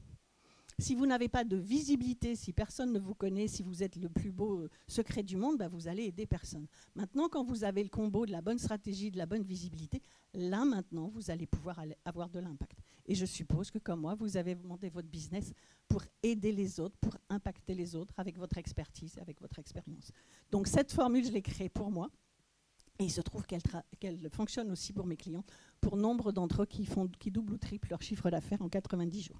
Si vous n'avez pas de visibilité, si personne ne vous connaît, si vous êtes le plus beau secret du monde, vous allez aider personne. Maintenant, quand vous avez le combo de la bonne stratégie, de la bonne visibilité, là, maintenant, vous allez pouvoir avoir de l'impact. Et je suppose que, comme moi, vous avez monté votre business pour aider les autres, pour impacter les autres avec votre expertise, avec votre expérience. Donc, cette formule, je l'ai créée pour moi. Et il se trouve qu'elle fonctionne aussi pour mes clients, pour nombre d'entre eux qui doublent ou triplent leur chiffre d'affaires en 90 jours.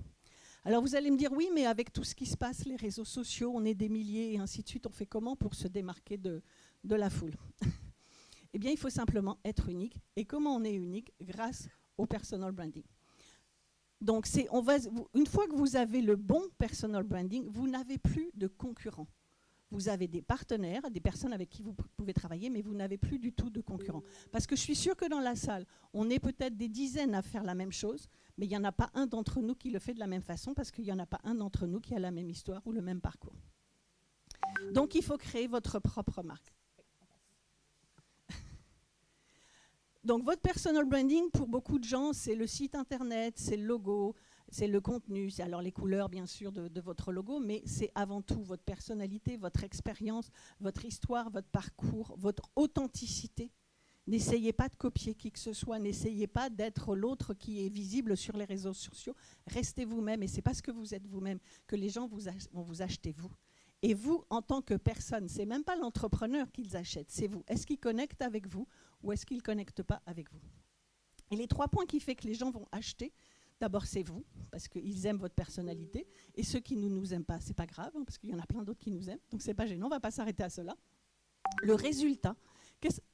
Alors vous allez me dire, oui, mais avec tout ce qui se passe, les réseaux sociaux, on est des milliers et ainsi de suite, on fait comment pour se démarquer de la foule? Eh bien, il faut simplement être unique. Et comment on est unique? Grâce au personal branding. Donc, une fois que vous avez le bon personal branding, vous n'avez plus de concurrents. Vous avez des partenaires, des personnes avec qui vous pouvez travailler, mais vous n'avez plus du tout de concurrents. Parce que je suis sûre que dans la salle, on est peut-être des dizaines à faire la même chose, mais il n'y en a pas un d'entre nous qui le fait de la même façon, parce qu'il n'y en a pas un d'entre nous qui a la même histoire ou le même parcours. Donc, il faut créer votre propre marque. Donc, votre personal branding, pour beaucoup de gens, c'est le site internet, c'est le logo, c'est le contenu, c'est alors les couleurs, bien sûr, de votre logo, mais c'est avant tout votre personnalité, votre expérience, votre histoire, votre parcours, votre authenticité. N'essayez pas de copier qui que ce soit, n'essayez pas d'être l'autre qui est visible sur les réseaux sociaux. Restez vous-même, et c'est parce que vous êtes vous-même que les gens vont vous acheter vous. Et vous, en tant que personne, c'est même pas l'entrepreneur qu'ils achètent, c'est vous. Est-ce qu'ils connectent avec vous ou est-ce qu'ils ne connectent pas avec vous? Et les 3 points qui font que les gens vont acheter, d'abord c'est vous, parce qu'ils aiment votre personnalité, et ceux qui ne nous aiment pas, c'est pas grave, parce qu'il y en a plein d'autres qui nous aiment, donc c'est pas gênant, on va pas s'arrêter à cela. Le résultat,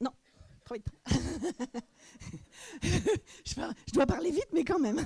non, trop vite. Je dois parler vite, mais quand même.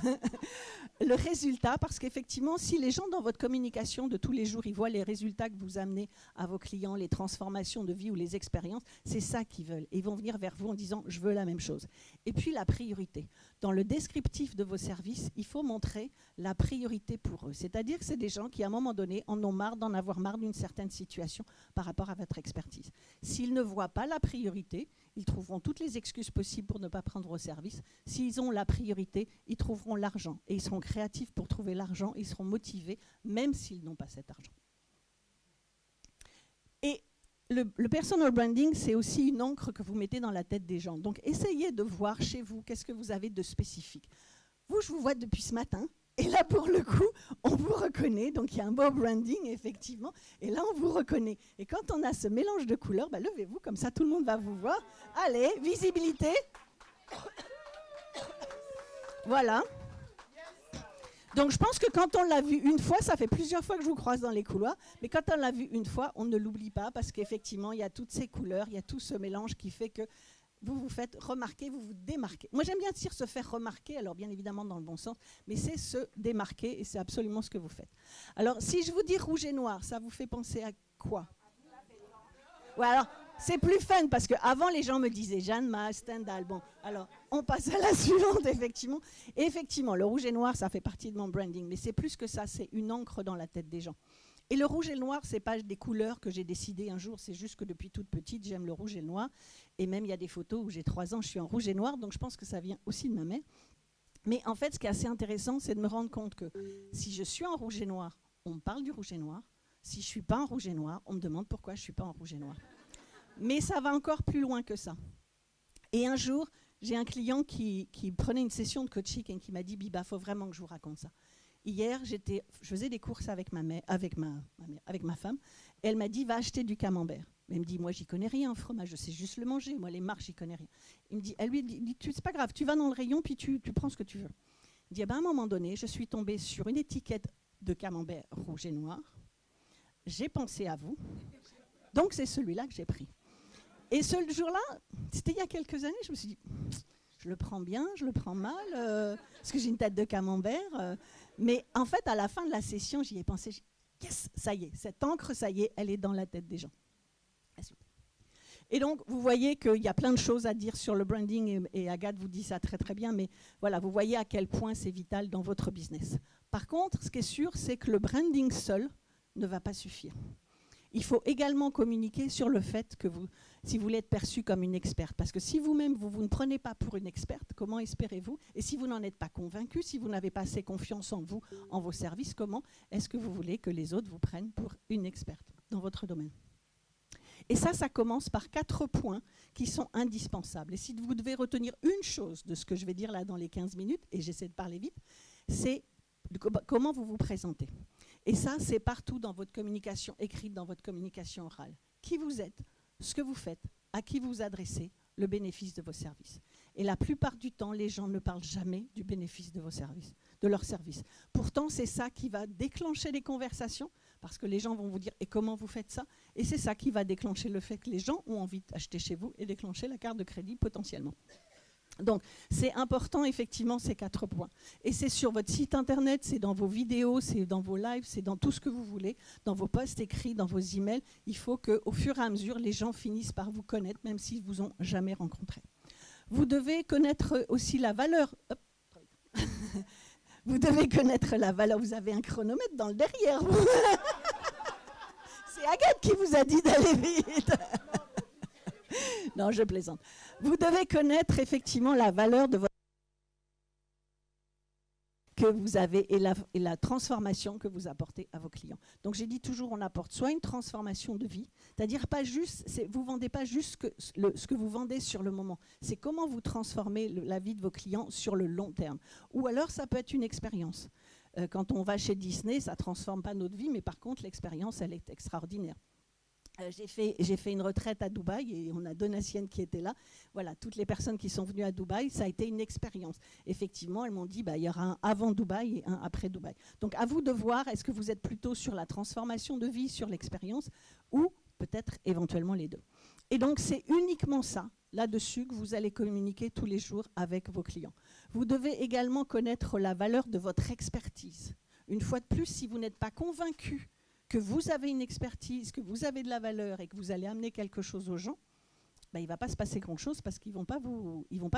Le résultat, parce qu'effectivement, si les gens dans votre communication de tous les jours, ils voient les résultats que vous amenez à vos clients, les transformations de vie ou les expériences, c'est ça qu'ils veulent. Et ils vont venir vers vous en disant « je veux la même chose ». Et puis la priorité. Dans le descriptif de vos services, il faut montrer la priorité pour eux. C'est-à-dire que c'est des gens qui, à un moment donné, en ont marre d'en avoir marre d'une certaine situation par rapport à votre expertise. S'ils ne voient pas la priorité, ils trouveront toutes les excuses possibles pour ne pas prendre vos services. S'ils ont la priorité, ils trouveront l'argent. Et ils seront créatifs pour trouver l'argent, ils seront motivés, même s'ils n'ont pas cet argent. Et le personal branding, c'est aussi une encre que vous mettez dans la tête des gens. Donc, essayez de voir chez vous qu'est-ce que vous avez de spécifique. Vous, je vous vois depuis ce matin. Et là, pour le coup, on vous reconnaît. Donc, il y a un beau branding, effectivement. Et là, on vous reconnaît. Et quand on a ce mélange de couleurs, bah, levez-vous, comme ça, tout le monde va vous voir. Allez, visibilité. Voilà. Donc, je pense que quand on l'a vu une fois, ça fait plusieurs fois que je vous croise dans les couloirs, mais quand on l'a vu une fois, on ne l'oublie pas parce qu'effectivement, il y a toutes ces couleurs, il y a tout ce mélange qui fait que vous vous faites remarquer, vous vous démarquez. Moi, j'aime bien dire se faire remarquer, alors bien évidemment dans le bon sens, mais c'est se démarquer et c'est absolument ce que vous faites. Alors, si je vous dis rouge et noir, ça vous fait penser à quoi? Ouais, alors, c'est plus fun parce qu'avant, les gens me disaient Jeanne Mas, Stendhal. Bon, alors, on passe à la suivante, effectivement. Et effectivement, le rouge et noir, ça fait partie de mon branding, mais c'est plus que ça, c'est une encre dans la tête des gens. Et le rouge et le noir, ce n'est pas des couleurs que j'ai décidé un jour, c'est juste que depuis toute petite, j'aime le rouge et le noir. Et même, il y a des photos où j'ai 3 ans, je suis en rouge et noir, donc je pense que ça vient aussi de ma mère. Mais en fait, ce qui est assez intéressant, c'est de me rendre compte que si je suis en rouge et noir, on me parle du rouge et noir. Si je ne suis pas en rouge et noir, on me demande pourquoi je ne suis pas en rouge et noir. Mais ça va encore plus loin que ça. Et un jour, j'ai un client qui prenait une session de coaching et qui m'a dit « Biba, il faut vraiment que je vous raconte ça ». Hier, je faisais des courses avec ma femme. Et elle m'a dit, va acheter du camembert. Mais elle me dit, moi, j'y connais rien en fromage, je sais juste le manger. Moi, les marques, j'y connais rien. Elle lui dit, c'est pas grave, tu vas dans le rayon, puis tu prends ce que tu veux. Il dit, à un moment donné, je suis tombée sur une étiquette de camembert rouge et noir. J'ai pensé à vous. Donc, c'est celui-là que j'ai pris. Et ce jour-là, c'était il y a quelques années, je me suis dit, je le prends bien, je le prends mal, parce que j'ai une tête de camembert. Mais en fait, à la fin de la session, j'y ai pensé, yes, ça y est, cette encre, ça y est, elle est dans la tête des gens. Et donc, vous voyez qu'il y a plein de choses à dire sur le branding, et Agathe vous dit ça très très bien, mais voilà, vous voyez à quel point c'est vital dans votre business. Par contre, ce qui est sûr, c'est que le branding seul ne va pas suffire. Il faut également communiquer sur le fait que si vous voulez être perçu comme une experte, parce que si vous-même, vous ne prenez pas pour une experte, comment espérez-vous? Et si vous n'en êtes pas convaincu, si vous n'avez pas assez confiance en vous, en vos services, comment est-ce que vous voulez que les autres vous prennent pour une experte dans votre domaine? Et ça commence par 4 points qui sont indispensables. Et si vous devez retenir une chose de ce que je vais dire là dans les 15 minutes, et j'essaie de parler vite, c'est comment vous vous présentez. Et ça, c'est partout dans votre communication écrite, dans votre communication orale. Qui vous êtes, ce que vous faites, à qui vous vous adressez, le bénéfice de vos services. Et la plupart du temps, les gens ne parlent jamais du bénéfice de vos services, de leurs services. Pourtant, c'est ça qui va déclencher les conversations, parce que les gens vont vous dire « et comment vous faites ça ?» Et c'est ça qui va déclencher le fait que les gens ont envie d'acheter chez vous et déclencher la carte de crédit potentiellement. Donc, c'est important, effectivement, ces 4 points. Et c'est sur votre site internet, c'est dans vos vidéos, c'est dans vos lives, c'est dans tout ce que vous voulez, dans vos posts écrits, dans vos emails. Il faut qu'au fur et à mesure, les gens finissent par vous connaître, même s'ils ne vous ont jamais rencontré. Vous devez connaître aussi la valeur. Vous devez connaître la valeur. Vous avez un chronomètre dans le derrière. C'est Agathe qui vous a dit d'aller vite. Non, je plaisante. Vous devez connaître effectivement la valeur de votre que vous avez et la transformation que vous apportez à vos clients. Donc j'ai dit toujours, on apporte soit une transformation de vie, c'est-à-dire pas juste, vous ne vendez pas juste ce que vous vendez sur le moment, c'est comment vous transformez la vie de vos clients sur le long terme. Ou alors ça peut être une expérience. Quand on va chez Disney, ça ne transforme pas notre vie, mais par contre l'expérience, elle est extraordinaire. J'ai fait une retraite à Dubaï et on a Donatienne qui était là. Voilà, toutes les personnes qui sont venues à Dubaï, ça a été une expérience. Effectivement, elles m'ont dit, il y aura un avant Dubaï et un après Dubaï. Donc à vous de voir, est-ce que vous êtes plutôt sur la transformation de vie, sur l'expérience, ou peut-être éventuellement les deux. Et donc c'est uniquement ça là-dessus que vous allez communiquer tous les jours avec vos clients. Vous devez également connaître la valeur de votre expertise. Une fois de plus, si vous n'êtes pas convaincu que vous avez une expertise, que vous avez de la valeur et que vous allez amener quelque chose aux gens, ben, il ne va pas se passer grand-chose parce qu'ils ne vont pas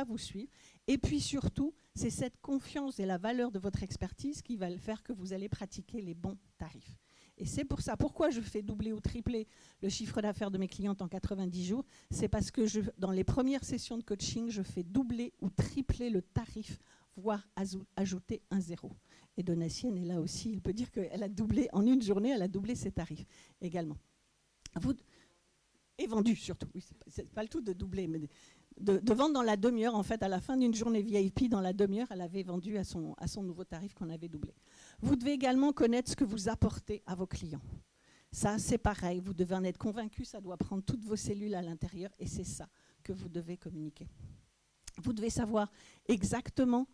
vous suivre. Et puis surtout, c'est cette confiance et la valeur de votre expertise qui va faire que vous allez pratiquer les bons tarifs. Et c'est pour ça, pourquoi je fais doubler ou tripler le chiffre d'affaires de mes clientes en 90 jours, c'est parce que dans les premières sessions de coaching, je fais doubler ou tripler le tarif, voire ajouter un zéro. Et Donatienne est là aussi, elle peut dire qu'elle a doublé, en une journée, elle a doublé ses tarifs également. Et vendu surtout, oui, c'est pas le tout de doubler, mais de vendre dans la demi-heure, en fait, à la fin d'une journée VIP, dans la demi-heure, elle avait vendu à son nouveau tarif qu'on avait doublé. Vous devez également connaître ce que vous apportez à vos clients. Ça, c'est pareil, vous devez en être convaincu, ça doit prendre toutes vos cellules à l'intérieur, et c'est ça que vous devez communiquer. Vous devez savoir exactement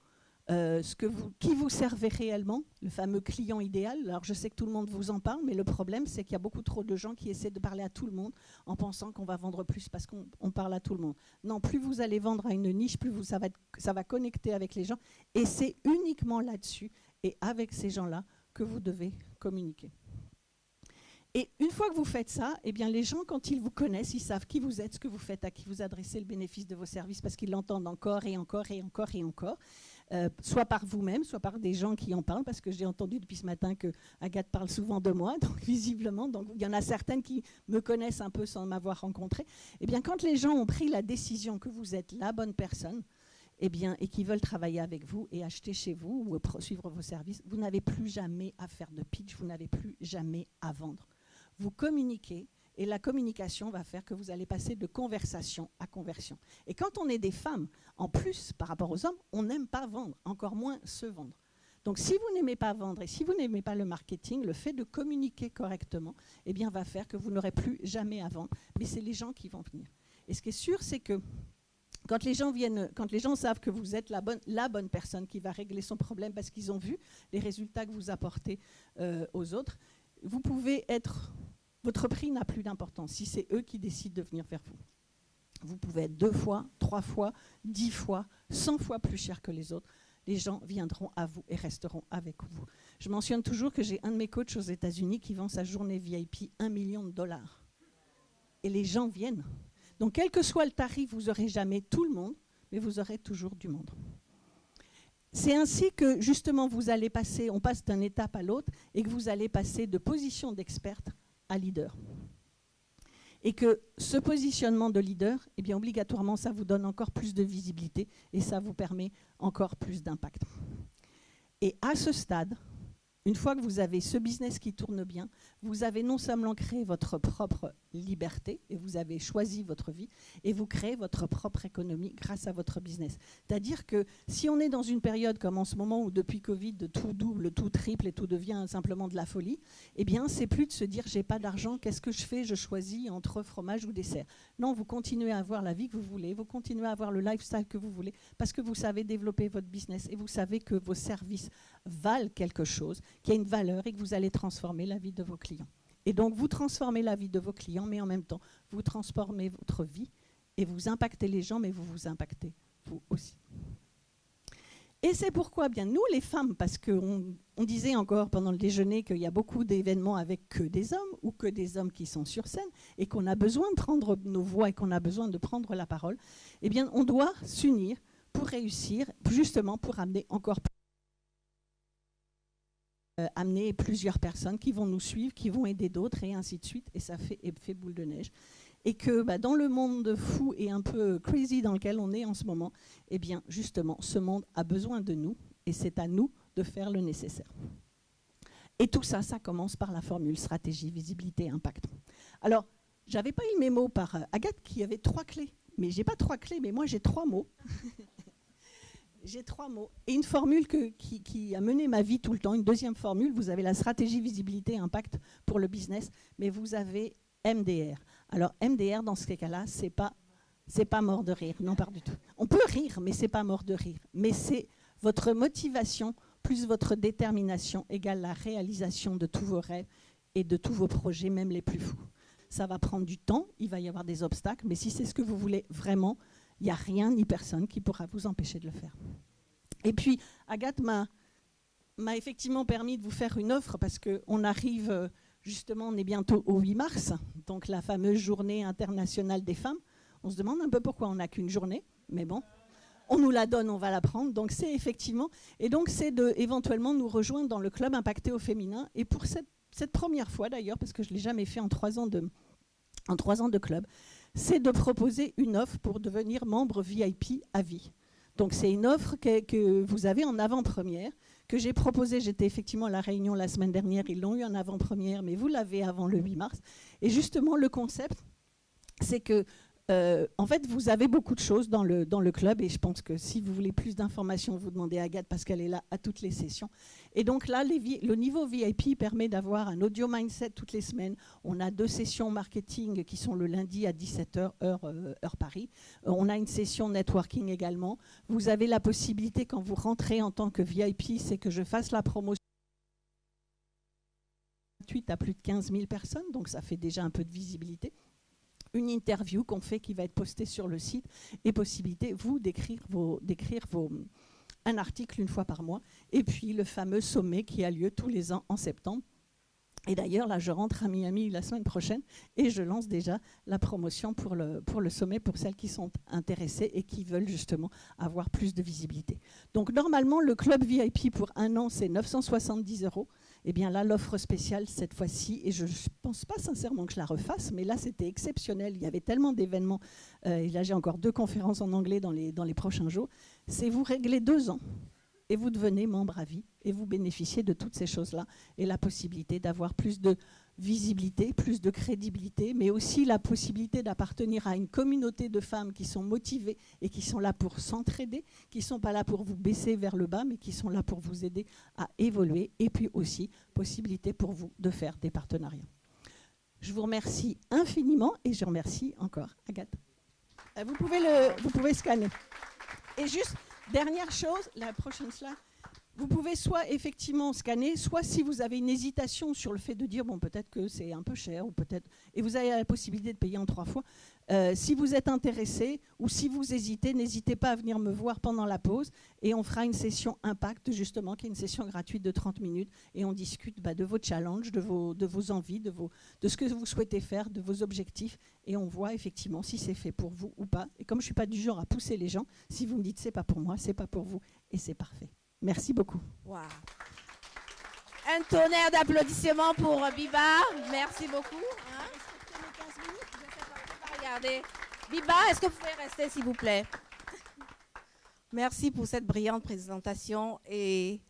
qui vous servez réellement, le fameux client idéal. Alors je sais que tout le monde vous en parle, mais le problème c'est qu'il y a beaucoup trop de gens qui essaient de parler à tout le monde en pensant qu'on va vendre plus parce qu'on parle à tout le monde. Non, plus vous allez vendre à une niche, plus ça va connecter avec les gens, et c'est uniquement là-dessus et avec ces gens-là que vous devez communiquer. Et une fois que vous faites ça, eh bien les gens, quand ils vous connaissent, ils savent qui vous êtes, ce que vous faites, à qui vous adressez, le bénéfice de vos services, parce qu'ils l'entendent encore et encore et encore et encore, soit par vous-même, soit par des gens qui en parlent, parce que j'ai entendu depuis ce matin que Agathe parle souvent de moi, donc visiblement, donc il y en a certaines qui me connaissent un peu sans m'avoir rencontrée. Eh bien, quand les gens ont pris la décision que vous êtes la bonne personne, eh bien, et qui veulent travailler avec vous et acheter chez vous ou suivre vos services, vous n'avez plus jamais à faire de pitch, vous n'avez plus jamais à vendre. Vous communiquez et la communication va faire que vous allez passer de conversation à conversion. Et quand on est des femmes, en plus par rapport aux hommes, on n'aime pas vendre, encore moins se vendre. Donc si vous n'aimez pas vendre et si vous n'aimez pas le marketing, le fait de communiquer correctement, eh bien, va faire que vous n'aurez plus jamais à vendre. Mais c'est les gens qui vont venir. Et ce qui est sûr, c'est que quand les gens savent que vous êtes la bonne personne qui va régler son problème parce qu'ils ont vu les résultats que vous apportez aux autres, vous pouvez être... Votre prix n'a plus d'importance si c'est eux qui décident de venir vers vous. Vous pouvez être 2 fois, 3 fois, 10 fois, 100 fois plus cher que les autres. Les gens viendront à vous et resteront avec vous. Je mentionne toujours que j'ai un de mes coachs aux États-Unis qui vend sa journée VIP $1 million. Et les gens viennent. Donc, quel que soit le tarif, vous n'aurez jamais tout le monde, mais vous aurez toujours du monde. C'est ainsi que, justement, on passe d'une étape à l'autre et que vous allez passer de position d'experte à leader. Et que ce positionnement de leader, eh bien, obligatoirement, ça vous donne encore plus de visibilité et ça vous permet encore plus d'impact. Et à ce stade, une fois que vous avez ce business qui tourne bien, vous avez non seulement créé votre propre liberté, et vous avez choisi votre vie, et vous créez votre propre économie grâce à votre business. C'est-à-dire que si on est dans une période comme en ce moment où depuis Covid, tout double, tout triple et tout devient simplement de la folie, eh bien, c'est plus de se dire « j'ai pas d'argent, qu'est-ce que je fais ? Je choisis entre fromage ou dessert ». Non, vous continuez à avoir la vie que vous voulez, vous continuez à avoir le lifestyle que vous voulez, parce que vous savez développer votre business et vous savez que vos services valent quelque chose, qu'il y a une valeur et que vous allez transformer la vie de vos clients. Et donc, vous transformez la vie de vos clients, mais en même temps, vous transformez votre vie et vous impactez les gens, mais vous vous impactez vous aussi. Et c'est pourquoi, bien nous les femmes, parce qu'on disait encore pendant le déjeuner qu'il y a beaucoup d'événements avec que des hommes ou que des hommes qui sont sur scène et qu'on a besoin de prendre nos voix et qu'on a besoin de prendre la parole, eh bien, on doit s'unir pour réussir, justement pour amener encore plus. Amener plusieurs personnes qui vont nous suivre, qui vont aider d'autres et ainsi de suite, et ça fait boule de neige. Et que dans le monde fou et un peu crazy dans lequel on est en ce moment, eh bien justement, ce monde a besoin de nous et c'est à nous de faire le nécessaire. Et tout ça, ça commence par la formule stratégie, visibilité, impact. Alors, j'avais pas eu le mémo par Agathe qui avait 3 clés, mais j'ai pas 3 clés, mais moi j'ai 3 mots. J'ai 3 mots. Et une formule qui a mené ma vie tout le temps. Une deuxième formule, vous avez la stratégie, visibilité, impact pour le business, mais vous avez MDR. Alors MDR, dans ce cas-là, c'est pas mort de rire. Non, pas du tout. On peut rire, mais c'est pas mort de rire. Mais c'est votre motivation plus votre détermination égale la réalisation de tous vos rêves et de tous vos projets, même les plus fous. Ça va prendre du temps, il va y avoir des obstacles, mais si c'est ce que vous voulez vraiment, il n'y a rien ni personne qui pourra vous empêcher de le faire. Et puis, Agathe m'a effectivement permis de vous faire une offre parce qu'on arrive, justement, on est bientôt au 8 mars, donc la fameuse journée internationale des femmes. On se demande un peu pourquoi on n'a qu'une journée, mais bon, on nous la donne, on va la prendre. Donc c'est effectivement, et donc c'est de éventuellement nous rejoindre dans le club impacté au féminin. Et pour cette première fois d'ailleurs, parce que je ne l'ai jamais fait en 3 ans de club, c'est de proposer une offre pour devenir membre VIP à vie. Donc c'est une offre que vous avez en avant-première, que j'ai proposée. J'étais effectivement à la réunion la semaine dernière, ils l'ont eu en avant-première, mais vous l'avez avant le 8 mars. Et justement, le concept, c'est que en fait, vous avez beaucoup de choses dans le club et je pense que si vous voulez plus d'informations, vous demandez à Agathe parce qu'elle est là à toutes les sessions. Et donc là, le niveau VIP permet d'avoir un audio mindset toutes les semaines. On a 2 sessions marketing qui sont le lundi à 17h, heure Paris. On a une session networking également. Vous avez la possibilité, quand vous rentrez en tant que VIP, c'est que je fasse la promotion gratuite à plus de 15 000 personnes, donc ça fait déjà un peu de visibilité. Une interview qu'on fait qui va être postée sur le site et possibilité, vous, d'écrire un article une fois par mois. Et puis le fameux sommet qui a lieu tous les ans en septembre. Et d'ailleurs, là, je rentre à Miami la semaine prochaine et je lance déjà la promotion pour le sommet pour celles qui sont intéressées et qui veulent justement avoir plus de visibilité. Donc normalement, le club VIP pour 1 an, c'est 970 €. Eh bien là, l'offre spéciale cette fois-ci, et je ne pense pas sincèrement que je la refasse, mais là, c'était exceptionnel. Il y avait tellement d'événements, et là, j'ai encore 2 conférences en anglais dans les prochains jours. C'est vous réglez 2 ans, et vous devenez membre à vie, et vous bénéficiez de toutes ces choses-là, et la possibilité d'avoir plus de visibilité, plus de crédibilité, mais aussi la possibilité d'appartenir à une communauté de femmes qui sont motivées et qui sont là pour s'entraider, qui ne sont pas là pour vous baisser vers le bas, mais qui sont là pour vous aider à évoluer, et puis aussi possibilité pour vous de faire des partenariats. Je vous remercie infiniment et je remercie encore Agathe. Vous pouvez scanner. Et juste, dernière chose, la prochaine slide. Vous pouvez soit effectivement scanner, soit si vous avez une hésitation sur le fait de dire bon peut-être que c'est un peu cher ou peut-être et vous avez la possibilité de payer en 3 fois. Si vous êtes intéressé ou si vous hésitez, n'hésitez pas à venir me voir pendant la pause et on fera une session impact justement qui est une session gratuite de 30 minutes et on discute de vos challenges, de vos envies, de ce que vous souhaitez faire, de vos objectifs et on voit effectivement si c'est fait pour vous ou pas. Et comme je ne suis pas du genre à pousser les gens, si vous me dites c'est pas pour moi, c'est pas pour vous et c'est parfait. Merci beaucoup. Wow. Un tonnerre d'applaudissements pour Biba. Merci beaucoup. Hein? Regardez. Biba, est-ce que vous pouvez rester, s'il vous plaît? Merci pour cette brillante présentation. Et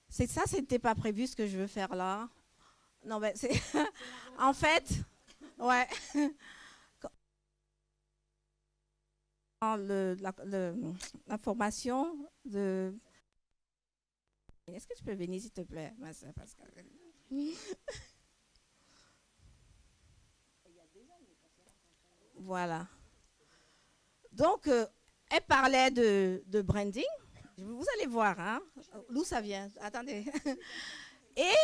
c'est ça, c'était pas prévu ce que je veux faire là. Non, mais c'est. En fait, ouais. La formation de. Est-ce que tu peux venir, s'il te plaît, ma soeur Pascal? Voilà. Donc, elle parlait de branding. Vous allez voir, hein, d'où ça vient. Attendez. Et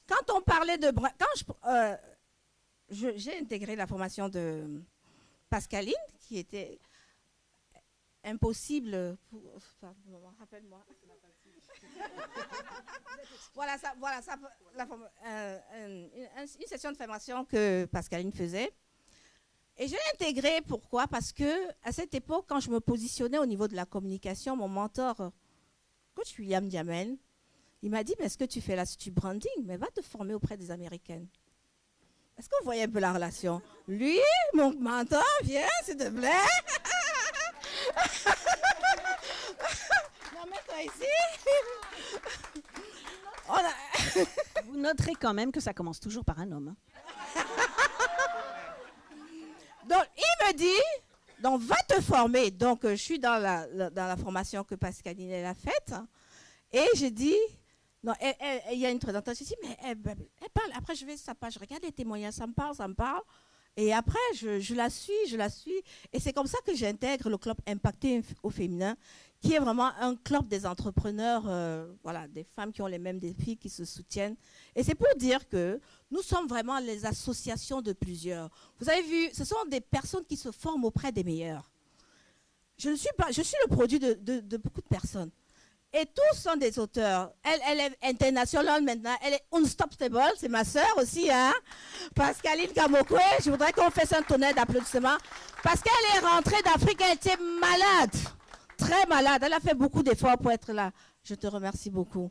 quand on parlait de branding, quand j'ai intégré la formation de Pascaline, qui était impossible pour... Rappelle-moi. Une session de formation que Pascaline faisait. Et je l'ai intégrée, pourquoi? Parce que à cette époque, quand je me positionnais au niveau de la communication, mon mentor, coach William Diamel, il m'a dit, mais est-ce que tu fais l'Institut Branding? Mais va te former auprès des Américaines. Est-ce que vous voyez un peu la relation? Lui, mon mentor, viens, s'il te plaît. Non, mets-toi ici. Vous noterez quand même que ça commence toujours par un homme. Hein. Donc, il me dit, donc va te former. Donc, je suis dans la formation que Pascaline elle a faite. Et j'ai dit, non, il y a une présentation ici, mais elle parle. Après, je vais sur sa page, je regarde les témoignages, ça me parle. Et après, je la suis. Et c'est comme ça que j'intègre le club impacté au féminin, qui est vraiment un club des entrepreneurs, voilà, des femmes qui ont les mêmes défis, qui se soutiennent. Et c'est pour dire que nous sommes vraiment les associations de plusieurs. Vous avez vu, ce sont des personnes qui se forment auprès des meilleurs. Je suis le produit de beaucoup de personnes. Et tous sont des auteurs. Elle est internationale maintenant. Elle est unstoppable. C'est ma sœur aussi, hein. Pascaline Kamokwe. Je voudrais qu'on fasse un tonnerre d'applaudissements. Parce qu'elle est rentrée d'Afrique, elle était malade. Très malade. Elle a fait beaucoup d'efforts pour être là. Je te remercie beaucoup.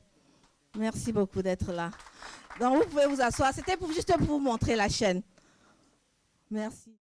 Merci beaucoup d'être là. Donc, vous pouvez vous asseoir. C'était juste pour vous montrer la chaîne. Merci.